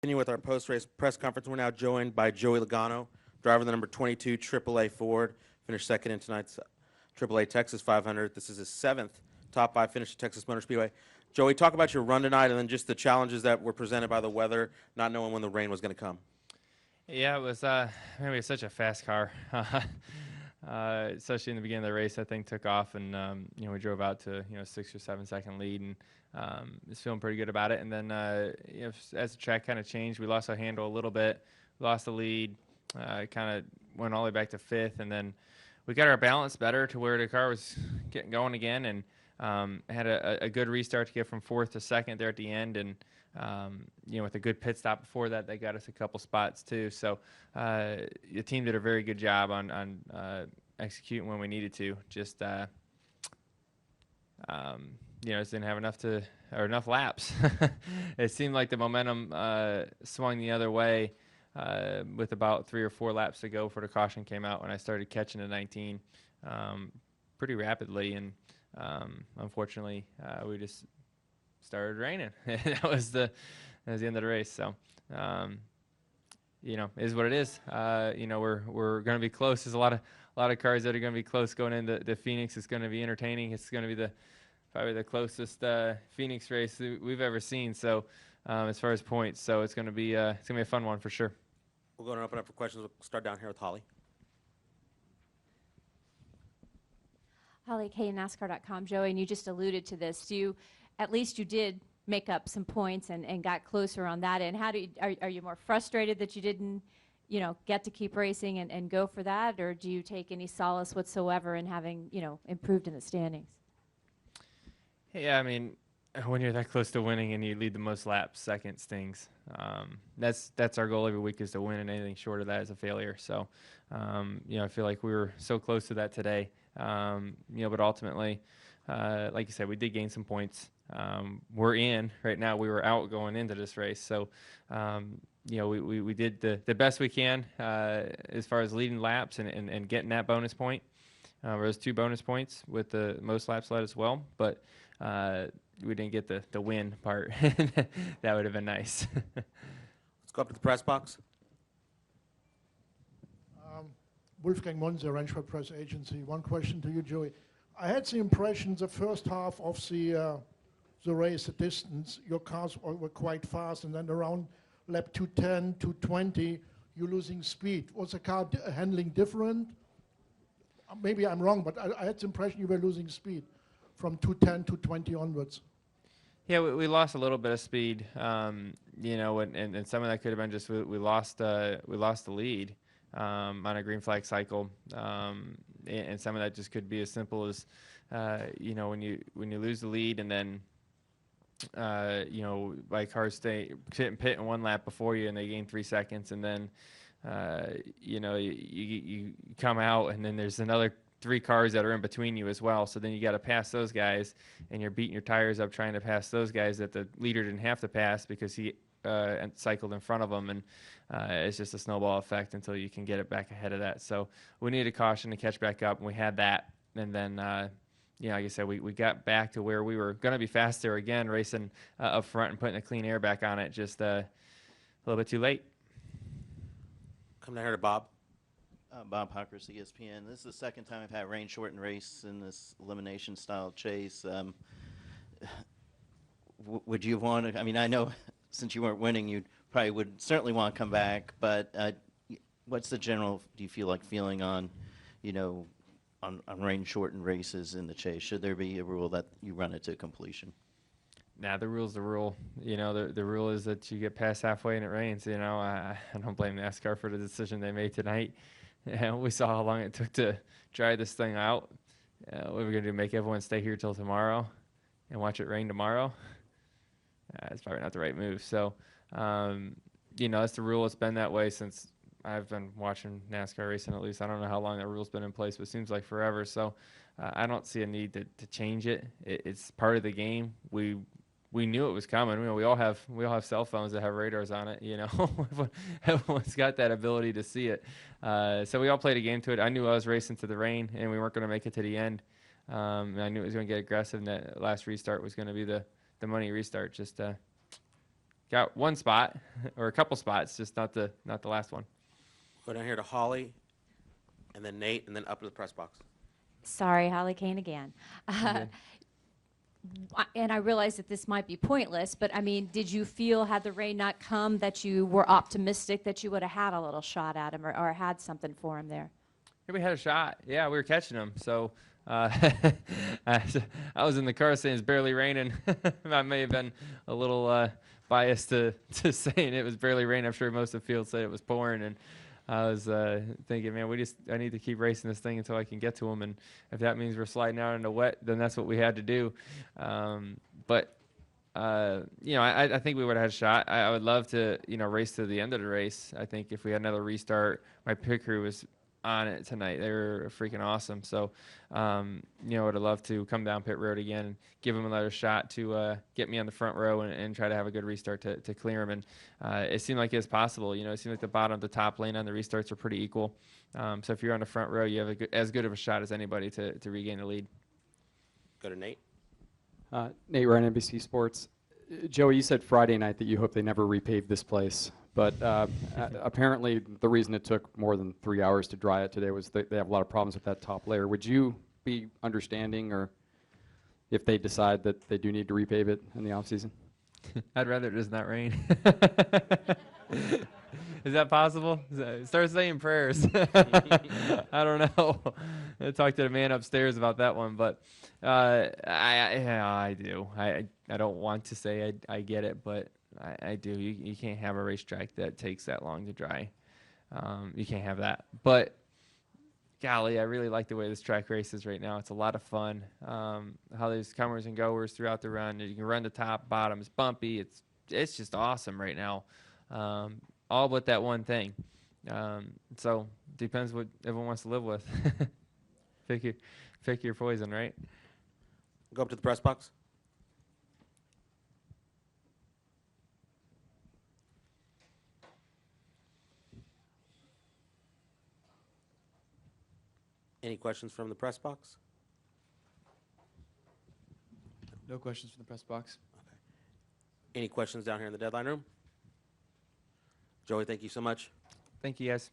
Continue with our post-race press conference. We're now joined by Joey Logano, driver of the number 22 AAA Ford, finished second in tonight's AAA Texas 500. This is his seventh top five finish at Texas Motor Speedway. Joey, talk about your run tonight and then just the challenges that were presented by the weather, not knowing when the rain was going to come. Yeah, it was maybe such a fast car, especially in the beginning of the race. That thing took off, and we drove out to 6 or 7 second lead, and was feeling pretty good about it. And then as the track kind of changed, we lost our handle a little bit, lost the lead, kind of went all the way back to fifth, and then we got our balance better to where the car was getting going again, and had a good restart to get from fourth to second there at the end, and with a good pit stop before that, they got us a couple spots too. So the team did a very good job on executing when we needed to. Just just didn't have enough laps. It seemed like the momentum swung the other way with about 3 or 4 laps to go before the caution came out when I started catching the 19 pretty rapidly, and unfortunately we just started raining. That was the end of the race. So it is what it is. We're going to be close. There's a lot of cars that are going to be close going into Phoenix. It's going to be entertaining. It's going to be probably the closest Phoenix race we've ever seen. So as far as points, so it's going to be a fun one for sure. We're going to open up for questions. We'll start down here with Holly. Holly K, NASCAR.com. Joey, and you just alluded to this. At least you did make up some points and got closer on that end. Are you more frustrated that you didn't, get to keep racing and go for that, or do you take any solace whatsoever in having, improved in the standings? Yeah, I mean, when you're that close to winning and you lead the most laps, second stings. That's our goal every week, is to win, and anything short of that is a failure. So, I feel like we were so close to that today. But ultimately, like you said, we did gain some points. We're in right now. We were out going into this race, so we did the best we can as far as leading laps and getting that bonus point. There was 2 bonus points with the most laps led as well, but we didn't get the win part. That would have been nice. Let's go up to the press box. Wolfgang Monzer, Ranchford Press Agency. One question to you, Joey. I had the impression the first half of the race, the distance, your cars were quite fast, and then around lap 210, 220, you're losing speed. Was the car handling different? Maybe I'm wrong, but I had the impression you were losing speed from 210 to 20 onwards. Yeah, we lost a little bit of speed, and some of that could have been just we lost the lead on a green flag cycle, and some of that just could be as simple as when you lose the lead, and then like cars sit and pit in one lap before you and they gain 3 seconds, and then you come out and then there's another 3 cars that are in between you as well. So then you got to pass those guys, and you're beating your tires up trying to pass those guys that the leader didn't have to pass because he cycled in front of them, and it's just a snowball effect until you can get it back ahead of that. So we needed caution to catch back up, and we had that. And then, like I said, we got back to where we were going to be faster again, racing up front and putting the clean air back on it, just a little bit too late. Come down here to Bob. Bob Hawkers, ESPN. This is the second time I've had rain-shortened race in this elimination-style chase. Would you want to? I mean, I know since you weren't winning, you probably would certainly want to come back. But what's the general? Do you feel like feeling on, on rain-shortened races in the chase? Should there be a rule that you run it to completion? Nah, the rule's the rule. The rule is that you get past halfway and it rains. I don't blame NASCAR for the decision they made tonight. We saw how long it took to dry this thing out. What are we going to do, make everyone stay here till tomorrow and watch it rain tomorrow? It's probably not the right move. So, that's the rule. It's been that way since I've been watching NASCAR racing, at least. I don't know how long that rule's been in place, but it seems like forever. So I don't see a need to change it. It's part of the game. We knew it was coming. We all have cell phones that have radars on it. Everyone's got that ability to see it. So we all played a game to it. I knew I was racing to the rain, and we weren't going to make it to the end. And I knew it was going to get aggressive, and that last restart was going to be the money restart. Just got one spot or a couple spots, just not the last one. Go down here to Holly, and then Nate, and then up to the press box. Sorry, Holly Kane again. Okay. And I realize that this might be pointless, but I mean, did you feel, had the rain not come, that you were optimistic that you would have had a little shot at him or had something for him there? Yeah, we had a shot. Yeah, we were catching him. So I was in the car saying it's barely raining. I may have been a little biased to saying it was barely raining. I'm sure most of the field said it was pouring, and I was thinking, man, I need to keep racing this thing until I can get to him, and if that means we're sliding out into wet, then that's what we had to do. But I think we would have had a shot. I would love to, race to the end of the race. I think if we had another restart, my pit crew was on it tonight. They were freaking awesome. So, I would have loved to come down pit road again and give them another shot to get me on the front row and try to have a good restart to clear them. And it seemed like it was possible. It seemed like the bottom of the top lane on the restarts are pretty equal. So if you're on the front row, you have as good of a shot as anybody to regain the lead. Go to Nate. Nate Ryan, NBC Sports. Joey, you said Friday night that you hope they never repave this place. But apparently the reason it took more than 3 hours to dry it today was they have a lot of problems with that top layer. Would you be understanding, or if they decide that they do need to repave it in the offseason? I'd rather it does not rain. Is that possible? Start saying prayers. I don't know. I talked to the man upstairs about that one, but I do. I don't want to say I get it, but I do. You can't have a racetrack that takes that long to dry. You can't have that. But golly, I really like the way this track races right now. It's a lot of fun. How there's comers and goers throughout the run. You can run the top, bottom. It's bumpy. It's just awesome right now. All but that one thing. So depends what everyone wants to live with. Pick your poison, right? Go up to the press box. Any questions from the press box? No questions from the press box. Any questions down here in the deadline room? Joey, thank you so much. Thank you, guys.